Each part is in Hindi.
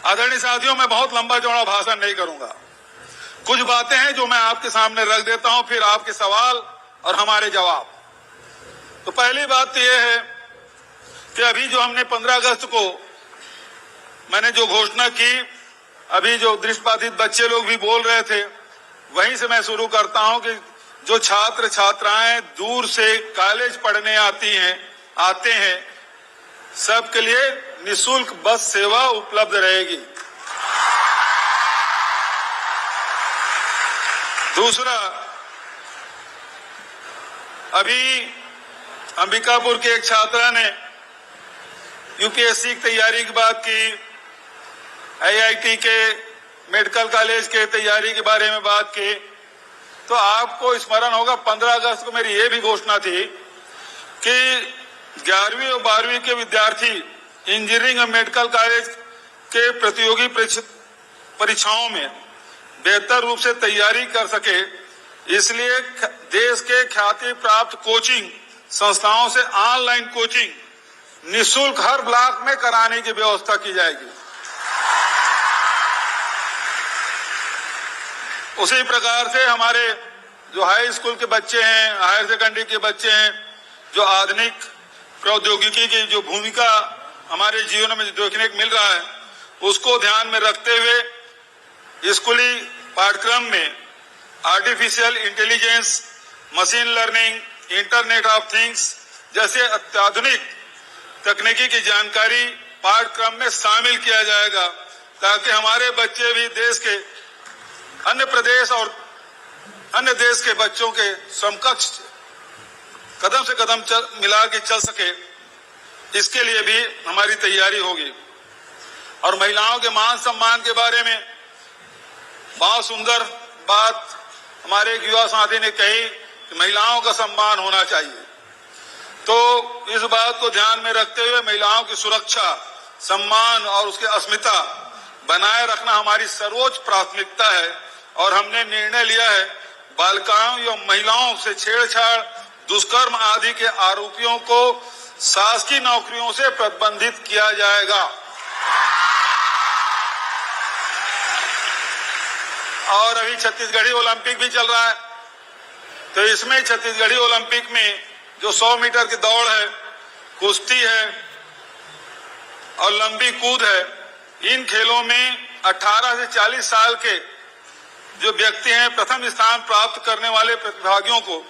आदरणीय साथियों, मैं बहुत लंबा चौड़ा भाषण नहीं करूंगा। कुछ बातें हैं जो मैं आपके सामने रख देता हूं, फिर आपके सवाल और हमारे जवाब। तो पहली बात तो यह है कि अभी जो हमने 15 अगस्त को मैंने जो घोषणा की, अभी जो दृष्टिबाधित बच्चे लोग भी बोल रहे थे, वहीं से मैं शुरू करता हूं कि जो छात्र छात्राएं दूर से कॉलेज पढ़ने आते हैं, सबके लिए निःशुल्क बस सेवा उपलब्ध रहेगी। दूसरा, अभी अंबिकापुर के एक छात्रा ने यूपीएससी की तैयारी की बात की, आईआईटी के मेडिकल कॉलेज के तैयारी के बारे में बात की। तो आपको स्मरण होगा 15 अगस्त को मेरी ये भी घोषणा थी कि 11वीं और 12वीं के विद्यार्थी इंजीनियरिंग और मेडिकल कॉलेज के प्रतियोगी परीक्षाओं में बेहतर रूप से तैयारी कर सके, इसलिए देश के ख्याति प्राप्त कोचिंग संस्थाओं से ऑनलाइन कोचिंग निःशुल्क हर ब्लॉक में कराने की व्यवस्था की जाएगी। उसी प्रकार से हमारे जो हाई स्कूल के बच्चे हैं, हायर सेकेंडरी के बच्चे हैं, जो आधुनिक प्रौद्योगिकी की जो भूमिका हमारे जीवन में देखने को मिल रहा है, उसको ध्यान में रखते हुए स्कूली पाठ्यक्रम में artificial intelligence, machine learning, internet of things जैसे अत्याधुनिक तकनीकी की जानकारी पाठ्यक्रम में शामिल किया जाएगा, ताकि हमारे बच्चे भी देश के अन्य प्रदेश और अन्य देश के बच्चों के समकक्ष कदम से कदम मिला के चल सके। इसके लिए भी हमारी तैयारी होगी। और महिलाओं के मान सम्मान के बारे में बहुत सुंदर बात हमारे एक युवा साथी ने कही कि महिलाओं का सम्मान होना चाहिए। तो इस बात को ध्यान में रखते हुए महिलाओं की सुरक्षा, सम्मान और उसकी अस्मिता बनाए रखना हमारी सर्वोच्च प्राथमिकता है। और हमने निर्णय लिया है, बालिकाओं या महिलाओं से छेड़छाड़, दुष्कर्म आदि के आरोपियों को शासकीय नौकरियों से प्रतिबंधित किया जाएगा। और अभी छत्तीसगढ़ी ओलंपिक भी चल रहा है, तो इसमें छत्तीसगढ़ी ओलंपिक में जो 100 मीटर की दौड़ है, कुश्ती है और लंबी कूद है, इन खेलों में 18 से 40 साल के जो व्यक्ति हैं, प्रथम स्थान प्राप्त करने वाले प्रतिभागियों को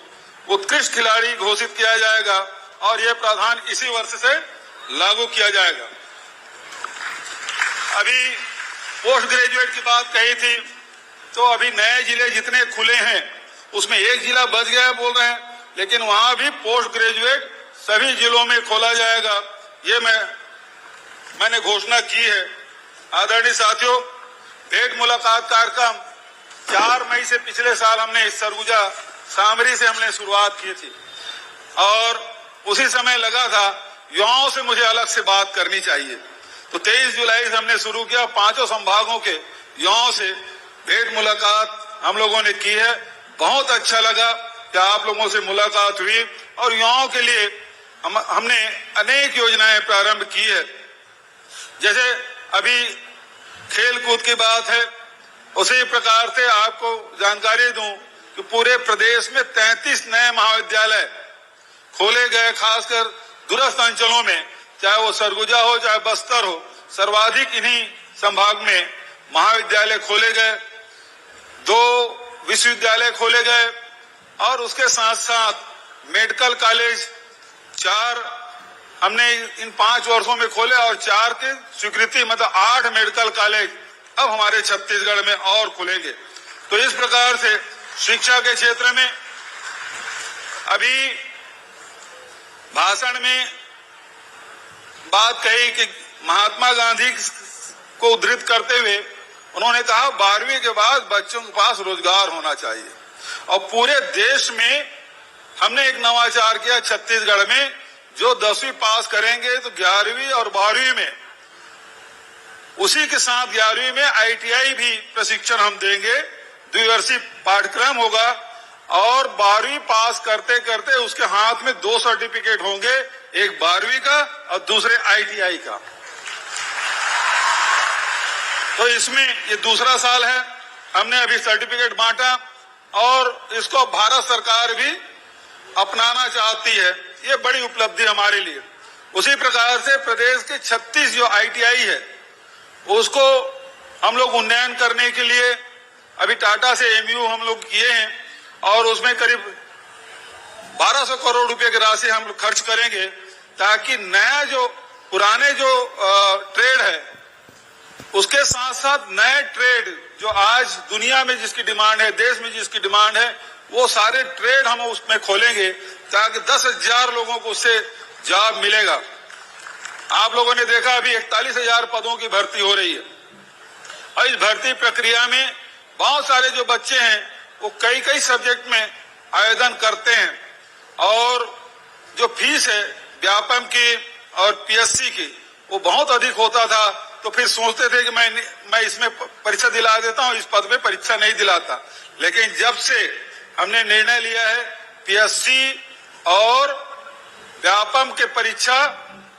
उत्कृष्ट खिलाड़ी घोषित किया जाएगा और यह प्रावधान इसी वर्ष से लागू किया जाएगा। अभी पोस्ट ग्रेजुएट की बात कही थी, तो अभी नए जिले जितने खुले हैं उसमें एक जिला बच गया बोल रहे हैं, लेकिन वहां भी पोस्ट ग्रेजुएट सभी जिलों में खोला जाएगा। ये मैंने घोषणा की है। आदरणीय साथियों, भेंट मुलाकात कार्यक्रम 4 मई से पिछले साल हमने सरगुजा सामरी से हमने शुरुआत की थी और उसी समय लगा था युवाओं से मुझे अलग से बात करनी चाहिए। तो 23 जुलाई से हमने शुरू किया, 5 संभागों के युवाओं से भेंट मुलाकात हम लोगों ने की है। बहुत अच्छा लगा कि आप लोगों से मुलाकात हुई और युवाओं के लिए हमने अनेक योजनाएं प्रारंभ की है। जैसे अभी खेल कूद की बात है, उसी प्रकार से आपको जानकारी दूं कि पूरे प्रदेश में 33 नए महाविद्यालय खोले गए, खासकर दूरस्थ अंचलों में, चाहे वो सरगुजा हो चाहे बस्तर हो, सर्वाधिक इन्हीं संभाग में महाविद्यालय खोले गए। 2 विश्वविद्यालय खोले गए और उसके साथ साथ मेडिकल कॉलेज 4 हमने इन 5 वर्षों में खोले और 4 की स्वीकृति, मतलब 8 मेडिकल कॉलेज अब हमारे छत्तीसगढ़ में और खुलेंगे। तो इस प्रकार से शिक्षा के क्षेत्र में अभी भाषण में बात कही कि महात्मा गांधी को उद्धृत करते हुए उन्होंने कहा 12वीं के बाद बच्चों के पास रोजगार होना चाहिए। और पूरे देश में हमने एक नवाचार किया छत्तीसगढ़ में, जो 10वीं पास करेंगे तो 11वीं और 12वीं में, उसी के साथ 11वीं में आईटीआई भी प्रशिक्षण हम देंगे। द्विवर्षीय पाठ्यक्रम होगा और 12वीं पास करते करते उसके हाथ में 2 सर्टिफिकेट होंगे, एक 12वीं का और दूसरे आईटीआई का। तो इसमें ये दूसरा साल है, हमने अभी सर्टिफिकेट बांटा और इसको भारत सरकार भी अपनाना चाहती है। ये बड़ी उपलब्धि हमारे लिए। उसी प्रकार से प्रदेश के 36 जो ITI है उसको हम लोग उन्नयन करने के लिए अभी टाटा से MOU हम लोग किए हैं और उसमें करीब 1200 करोड़ रुपए की राशि हम लोग खर्च करेंगे ताकि नया जो पुराने जो ट्रेड है उसके साथ साथ नए ट्रेड जो आज दुनिया में जिसकी डिमांड है, देश में जिसकी डिमांड है, वो सारे ट्रेड हम उसमें खोलेंगे ताकि 10,000 लोगों को उससे जॉब मिलेगा। आप लोगों ने देखा अभी 41,000 पदों की भर्ती हो रही है और इस भर्ती प्रक्रिया में बहुत सारे जो बच्चे हैं वो कई सब्जेक्ट में आवेदन करते हैं और जो फीस है व्यापम की और PSC की वो बहुत अधिक होता था। तो फिर सोचते थे कि मैं इसमें परीक्षा दिला देता हूं, इस पद में परीक्षा नहीं दिलाता। लेकिन जब से हमने निर्णय लिया है PSC और व्यापम के परीक्षा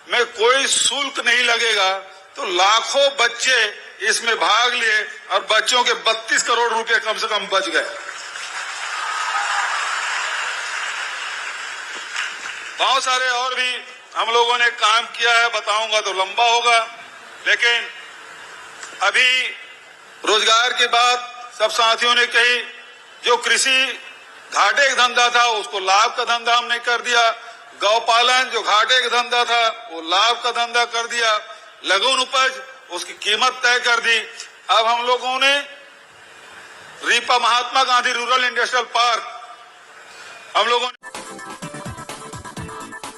में कोई शुल्क नहीं लगेगा, तो लाखों बच्चे इसमें भाग लिए और बच्चों के 32 करोड़ रुपए कम से कम बच गए। बहुत सारे और भी हम लोगों ने काम किया है, बताऊंगा तो लंबा होगा। लेकिन अभी रोजगार की बात सब साथियों ने कही, जो कृषि घाटे का धंधा था उसको लाभ का धंधा हमने कर दिया, गौपालन जो घाटे का धंधा था वो लाभ का धंधा कर दिया, लघु उपज उसकी कीमत तय कर दी। अब हम लोगों ने RIPA Mahatma Gandhi rural industrial park हम लोगों ने